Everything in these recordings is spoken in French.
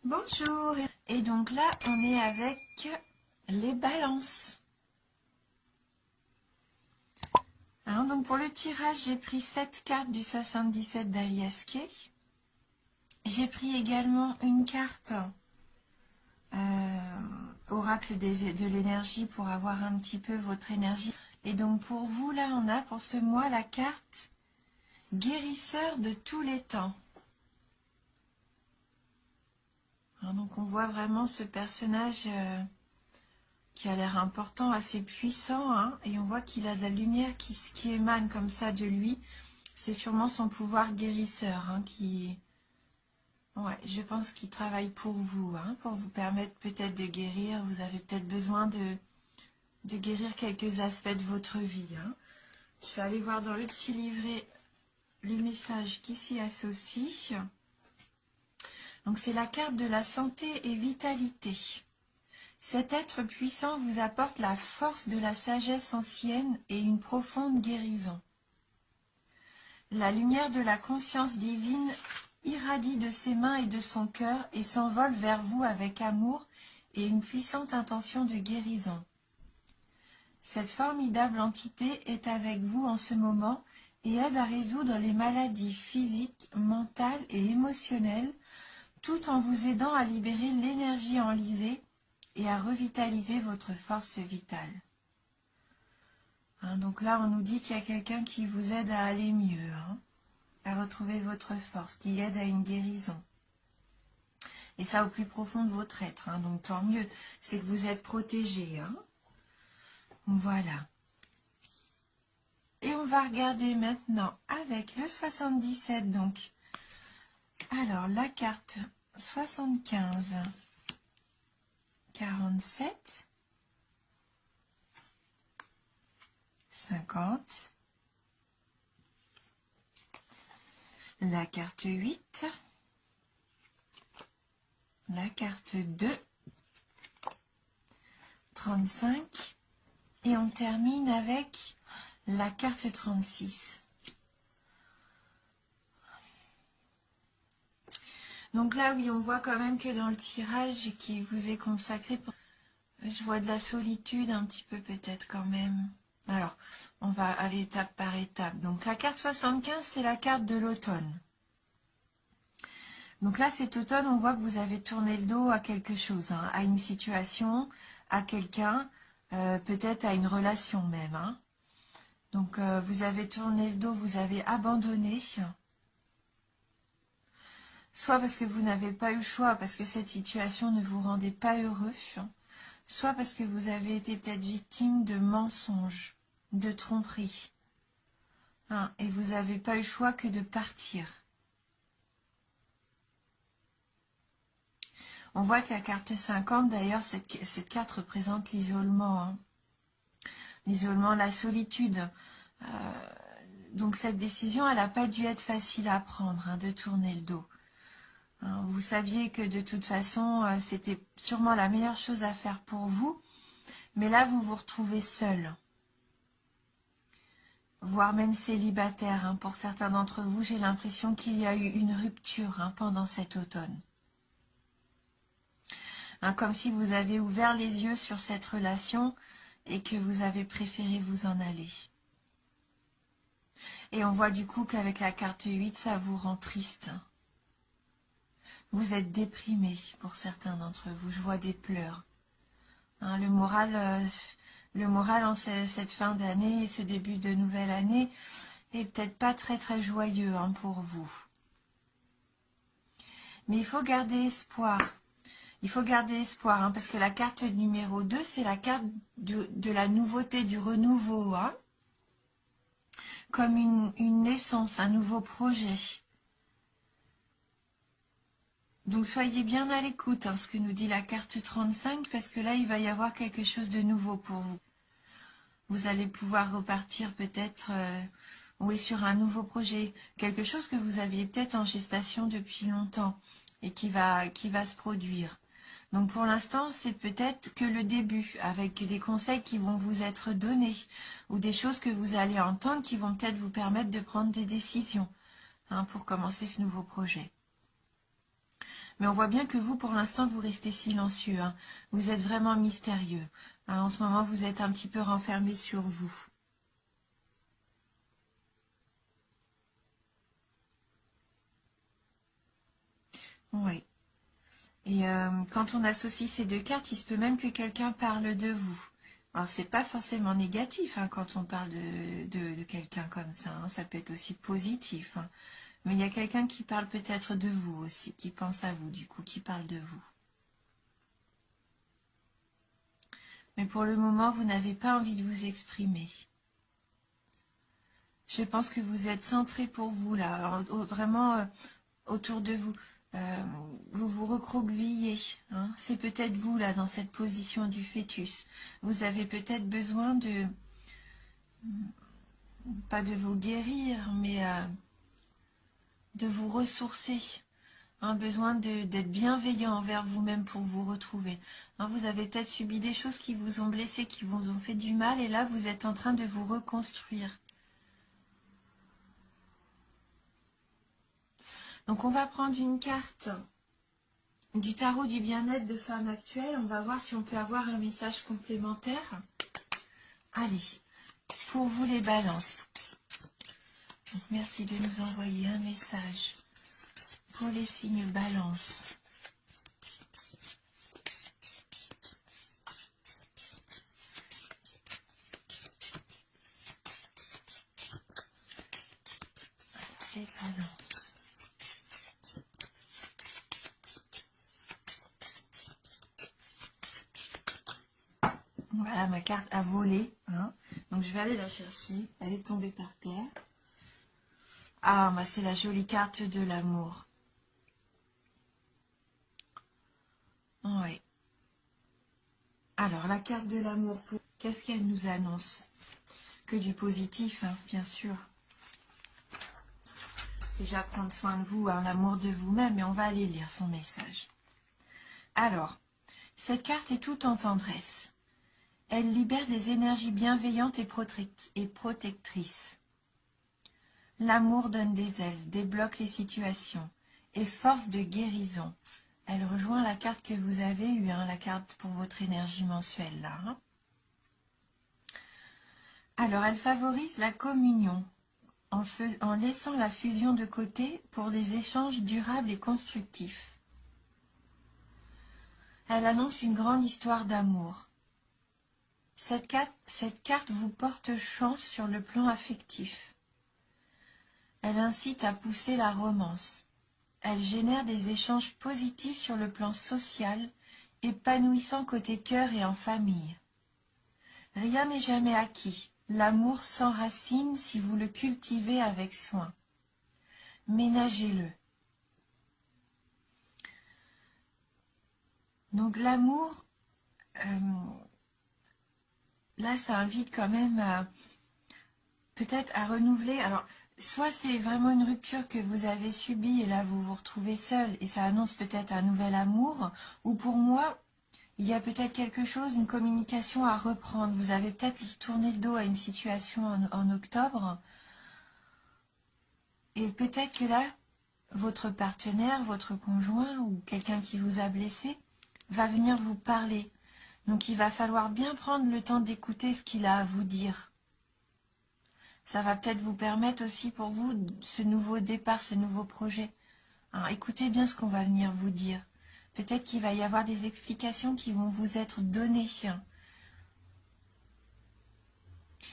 Bonjour. Et donc là, on est avec les balances. Hein, donc pour le tirage, j'ai pris 7 cartes du 77 d'Alias Kay. J'ai pris également une carte oracle de l'énergie pour avoir un petit peu votre énergie. Et donc pour vous, là, on a pour ce mois la carte guérisseur de tous les temps. Hein, donc on voit vraiment ce personnage qui a l'air important, assez puissant, hein, et on voit qu'il a de la lumière qui émane comme ça de lui. C'est sûrement son pouvoir guérisseur, hein, ouais, je pense qu'il travaille pour vous, hein, pour vous permettre peut-être de guérir. Vous avez peut-être besoin de guérir quelques aspects de votre vie. Hein. Je vais aller voir dans le petit livret le message qui s'y associe. Donc c'est la carte de la santé et vitalité. Cet être puissant vous apporte la force de la sagesse ancienne et une profonde guérison. La lumière de la conscience divine irradie de ses mains et de son cœur et s'envole vers vous avec amour et une puissante intention de guérison. Cette formidable entité est avec vous en ce moment et aide à résoudre les maladies physiques, mentales et émotionnelles, tout en vous aidant à libérer l'énergie enlisée et à revitaliser votre force vitale. Hein, donc là, on nous dit qu'il y a quelqu'un qui vous aide à aller mieux, hein, à retrouver votre force, qui aide à une guérison. Et ça au plus profond de votre être. Hein, donc tant mieux, c'est que vous êtes protégé. Hein. Voilà. Et on va regarder maintenant avec le 77. Donc, alors la carte 75, 47, 50, la carte 8, la carte 2, 35 et on termine avec la carte 36. Donc là, oui, on voit quand même que dans le tirage qui vous est consacré, je vois de la solitude un petit peu peut-être quand même. Alors, on va aller étape par étape. Donc la carte 75, c'est la carte de l'automne. Donc là, cet automne, on voit que vous avez tourné le dos à quelque chose, hein, à une situation, à quelqu'un, peut-être à une relation même. Hein. Donc vous avez tourné le dos, vous avez abandonné. Soit parce que vous n'avez pas eu le choix, parce que cette situation ne vous rendait pas heureux, soit parce que vous avez été peut-être victime de mensonges, de tromperies. Hein, et vous n'avez pas eu le choix que de partir. On voit que la carte 50, d'ailleurs, cette carte représente l'isolement. Hein. L'isolement, la solitude. Donc cette décision, elle n'a pas dû être facile à prendre, hein, de tourner le dos. Hein, vous saviez que de toute façon, c'était sûrement la meilleure chose à faire pour vous. Mais là, vous vous retrouvez seul. Voire même célibataire. Hein. Pour certains d'entre vous, j'ai l'impression qu'il y a eu une rupture, hein, pendant cet automne. Hein, comme si vous avez ouvert les yeux sur cette relation et que vous avez préféré vous en aller. Et on voit du coup qu'avec la carte 8, ça vous rend triste. Vous êtes déprimé pour certains d'entre vous. Je vois des pleurs. Hein, le moral en cette fin d'année et ce début de nouvelle année est peut-être pas très très joyeux, hein, pour vous. Mais il faut garder espoir. Il faut garder espoir, hein, parce que la carte numéro 2, c'est la carte de la nouveauté, du renouveau. Hein, comme une naissance, un nouveau projet. Donc soyez bien à l'écoute, hein, ce que nous dit la carte 35, parce que là, il va y avoir quelque chose de nouveau pour vous. Vous allez pouvoir repartir peut-être oui, sur un nouveau projet, quelque chose que vous aviez peut-être en gestation depuis longtemps et qui va se produire. Donc pour l'instant, c'est peut-être que le début, avec des conseils qui vont vous être donnés ou des choses que vous allez entendre qui vont peut-être vous permettre de prendre des décisions, hein, pour commencer ce nouveau projet. Mais on voit bien que vous, pour l'instant, vous restez silencieux, hein. Vous êtes vraiment mystérieux, hein. En ce moment, vous êtes un petit peu renfermé sur vous. Oui. Et quand on associe ces deux cartes, il se peut même que quelqu'un parle de vous. Alors, c'est pas forcément négatif, hein, quand on parle de quelqu'un comme ça, hein. Ça peut être aussi positif, hein. Mais il y a quelqu'un qui parle peut-être de vous aussi, qui pense à vous, du coup, qui parle de vous. Mais pour le moment, vous n'avez pas envie de vous exprimer. Je pense que vous êtes centré pour vous, là. Alors, vraiment, autour de vous. Vous vous recroquevillez, hein. C'est peut-être vous, là, dans cette position du fœtus. Vous avez peut-être besoin de, pas de vous guérir, mais de vous ressourcer. Un besoin d'être bienveillant envers vous-même pour vous retrouver. Hein, vous avez peut-être subi des choses qui vous ont blessé, qui vous ont fait du mal, et là, vous êtes en train de vous reconstruire. Donc, on va prendre une carte du tarot du bien-être de femme actuelle. On va voir si on peut avoir un message complémentaire. Allez, pour vous les balances. Donc, merci de nous envoyer un message pour les signes balance. Les balances. Voilà, ma carte a volé, hein. Donc je vais aller la chercher. Elle est tombée par terre. Ah, bah c'est la jolie carte de l'amour. Oui. Alors, la carte de l'amour, qu'est-ce qu'elle nous annonce? Que du positif, hein, bien sûr. Déjà prendre soin de vous, hein, l'amour de vous-même, et on va aller lire son message. Alors, cette carte est toute en tendresse. Elle libère des énergies bienveillantes et protectrices. L'amour donne des ailes, débloque les situations et force de guérison. Elle rejoint la carte que vous avez eue, hein, la carte pour votre énergie mensuelle, là. Hein. Alors, elle favorise la communion en laissant la fusion de côté pour des échanges durables et constructifs. Elle annonce une grande histoire d'amour. Cette carte vous porte chance sur le plan affectif. Elle incite à pousser la romance. Elle génère des échanges positifs sur le plan social, épanouissant côté cœur et en famille. Rien n'est jamais acquis. L'amour s'enracine si vous le cultivez avec soin. Ménagez-le. Donc l'amour, là, ça invite quand même peut-être à renouveler. Alors, soit c'est vraiment une rupture que vous avez subie et là, vous vous retrouvez seul et ça annonce peut-être un nouvel amour. Ou pour moi, il y a peut-être quelque chose, une communication à reprendre. Vous avez peut-être tourné le dos à une situation en octobre. Et peut-être que là, votre partenaire, votre conjoint ou quelqu'un qui vous a blessé va venir vous parler. Donc il va falloir bien prendre le temps d'écouter ce qu'il a à vous dire. Ça va peut-être vous permettre aussi pour vous ce nouveau départ, ce nouveau projet. Alors, écoutez bien ce qu'on va venir vous dire. Peut-être qu'il va y avoir des explications qui vont vous être données.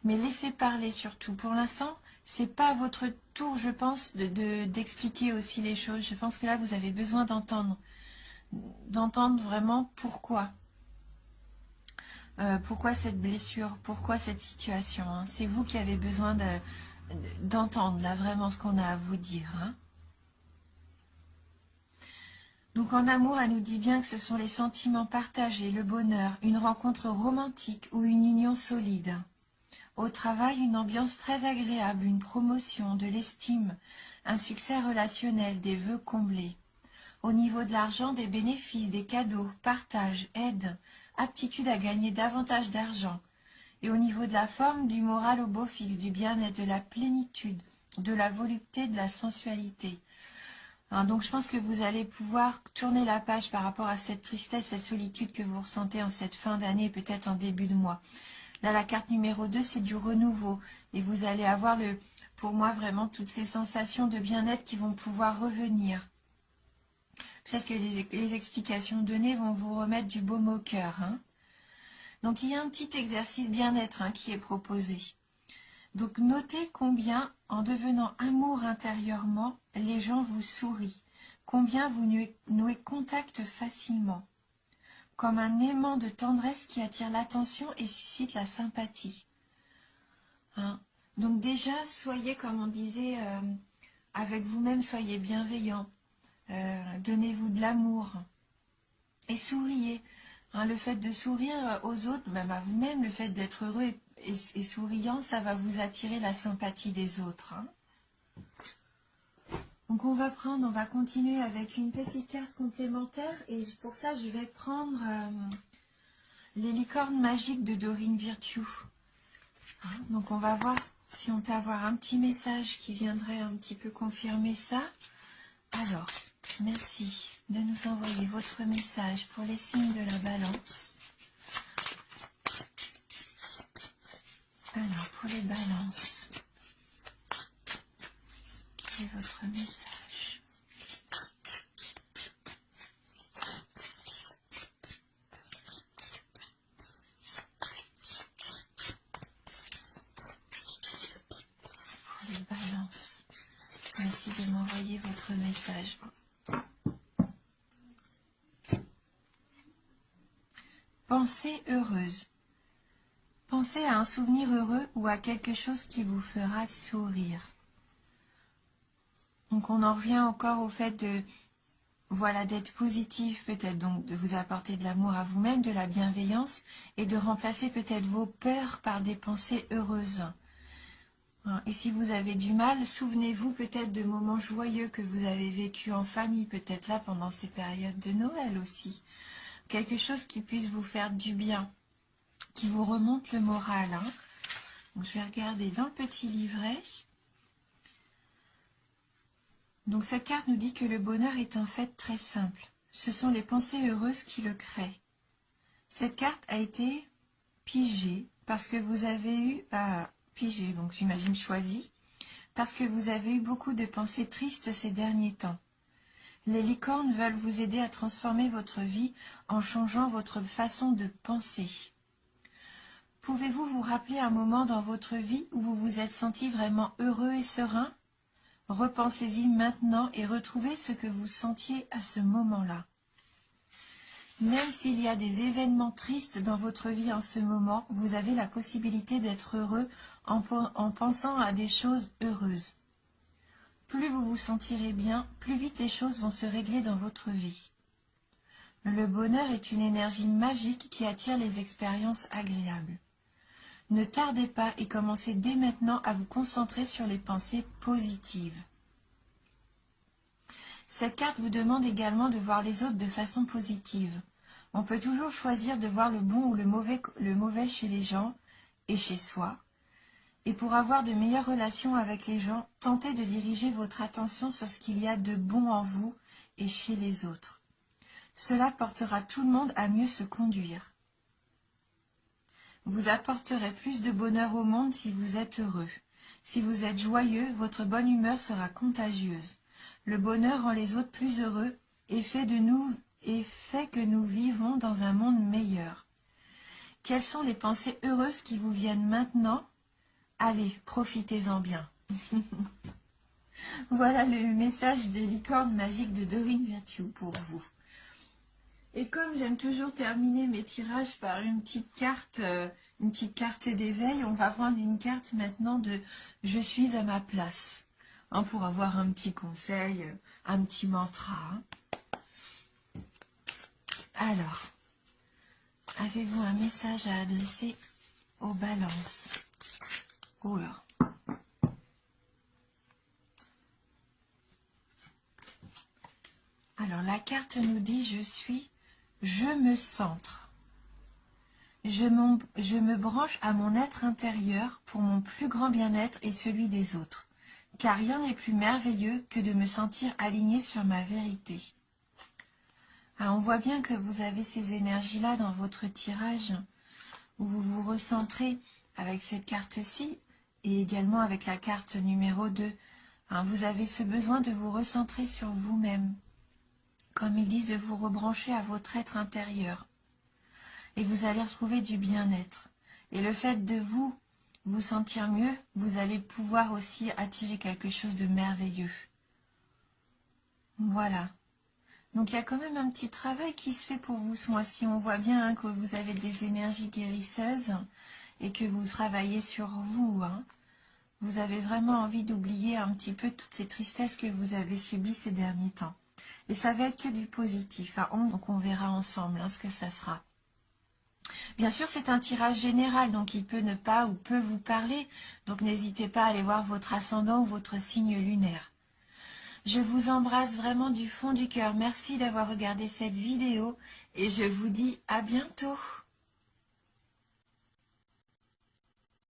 Mais laissez parler surtout. Pour l'instant, c'est pas à votre tour, je pense, d'expliquer aussi les choses. Je pense que là, vous avez besoin d'entendre vraiment pourquoi. Pourquoi cette blessure, pourquoi cette situation, hein. C'est vous qui avez besoin d'entendre là vraiment ce qu'on a à vous dire. Hein. Donc en amour, elle nous dit bien que ce sont les sentiments partagés, le bonheur, une rencontre romantique ou une union solide. Au travail, une ambiance très agréable, une promotion, de l'estime, un succès relationnel, des vœux comblés. Au niveau de l'argent, des bénéfices, des cadeaux, partage, aide, aptitude à gagner davantage d'argent. Et au niveau de la forme, du moral au beau fixe, du bien-être, de la plénitude, de la volupté, de la sensualité. Hein, donc je pense que vous allez pouvoir tourner la page par rapport à cette tristesse, cette solitude que vous ressentez en cette fin d'année, peut-être en début de mois. Là, la carte numéro 2, c'est du renouveau. Et vous allez avoir, pour moi, vraiment toutes ces sensations de bien-être qui vont pouvoir revenir. Peut-être que les explications données vont vous remettre du baume au cœur. Hein. Donc, il y a un petit exercice bien-être qui est proposé. Donc, notez combien, en devenant amour intérieurement, les gens vous sourient. Combien vous nouez contact facilement. Comme un aimant de tendresse qui attire l'attention et suscite la sympathie. Hein. Donc déjà, soyez, comme on disait, avec vous-même, soyez bienveillant. Donnez-vous de l'amour. Et souriez. Hein, le fait de sourire aux autres, même à vous-même, le fait d'être heureux et souriant, ça va vous attirer la sympathie des autres. Hein. Donc on va continuer avec une petite carte complémentaire. Et pour ça, je vais prendre les licornes magiques de Dorine Virtue. Hein, donc on va voir si on peut avoir un petit message qui viendrait un petit peu confirmer ça. Alors, merci de nous envoyer votre message pour les signes de la balance. Alors, pour les balances, quel est votre message? Pour les balances, merci de m'envoyer votre message. Pensée heureuse. Pensez à un souvenir heureux ou à quelque chose qui vous fera sourire. Donc on en revient encore au fait de, voilà, d'être positif, peut-être donc de vous apporter de l'amour à vous-même, de la bienveillance et de remplacer peut-être vos peurs par des pensées heureuses. Et si vous avez du mal, souvenez-vous peut-être de moments joyeux que vous avez vécus en famille, peut-être là pendant ces périodes de Noël aussi. Quelque chose qui puisse vous faire du bien, qui vous remonte le moral. Hein. Donc, je vais regarder dans le petit livret. Donc cette carte nous dit que le bonheur est en fait très simple. Ce sont les pensées heureuses qui le créent. Cette carte a été pigée parce que vous avez eu, pigée, donc j'imagine choisie, parce que vous avez eu beaucoup de pensées tristes ces derniers temps. Les licornes veulent vous aider à transformer votre vie en changeant votre façon de penser. Pouvez-vous vous rappeler un moment dans votre vie où vous vous êtes senti vraiment heureux et serein? Repensez-y maintenant et retrouvez ce que vous sentiez à ce moment-là. Même s'il y a des événements tristes dans votre vie en ce moment, vous avez la possibilité d'être heureux en pensant à des choses heureuses. Plus vous vous sentirez bien, plus vite les choses vont se régler dans votre vie. Le bonheur est une énergie magique qui attire les expériences agréables. Ne tardez pas et commencez dès maintenant à vous concentrer sur les pensées positives. Cette carte vous demande également de voir les autres de façon positive. On peut toujours choisir de voir le bon ou le mauvais chez les gens et chez soi. Et pour avoir de meilleures relations avec les gens, tentez de diriger votre attention sur ce qu'il y a de bon en vous et chez les autres. Cela portera tout le monde à mieux se conduire. Vous apporterez plus de bonheur au monde si vous êtes heureux. Si vous êtes joyeux, votre bonne humeur sera contagieuse. Le bonheur rend les autres plus heureux et fait que nous vivons dans un monde meilleur. Quelles sont les pensées heureuses qui vous viennent maintenant? Allez, profitez-en bien. Voilà le message des licornes magiques de Dorine Virtue pour vous. Et comme j'aime toujours terminer mes tirages par une petite carte d'éveil, on va prendre une carte maintenant de « Je suis à ma place ». Pour avoir un petit conseil, un petit mantra. Alors, avez-vous un message à adresser aux balances? Oh là. Alors, la carte nous dit « Je me centre. Je me branche à mon être intérieur pour mon plus grand bien-être et celui des autres. car rien n'est plus merveilleux que de me sentir alignée sur ma vérité. Ah, on voit bien que vous avez ces énergies-là dans votre tirage, où vous vous recentrez avec cette carte-ci, et également avec la carte numéro 2. Hein, vous avez ce besoin de vous recentrer sur vous-même, comme ils disent, de vous rebrancher à votre être intérieur. Et vous allez retrouver du bien-être. Et le fait de vous sentir mieux, vous allez pouvoir aussi attirer quelque chose de merveilleux. Voilà. Donc il y a quand même un petit travail qui se fait pour vous ce mois-ci. On voit bien hein, que vous avez des énergies guérisseuses et que vous travaillez sur vous. Hein. Vous avez vraiment envie d'oublier un petit peu toutes ces tristesses que vous avez subies ces derniers temps. Et ça va être que du positif. Hein. Donc on verra ensemble hein, ce que ça sera. Bien sûr, c'est un tirage général, donc il peut ne pas ou peut vous parler. Donc n'hésitez pas à aller voir votre ascendant ou votre signe lunaire. Je vous embrasse vraiment du fond du cœur. Merci d'avoir regardé cette vidéo et je vous dis à bientôt.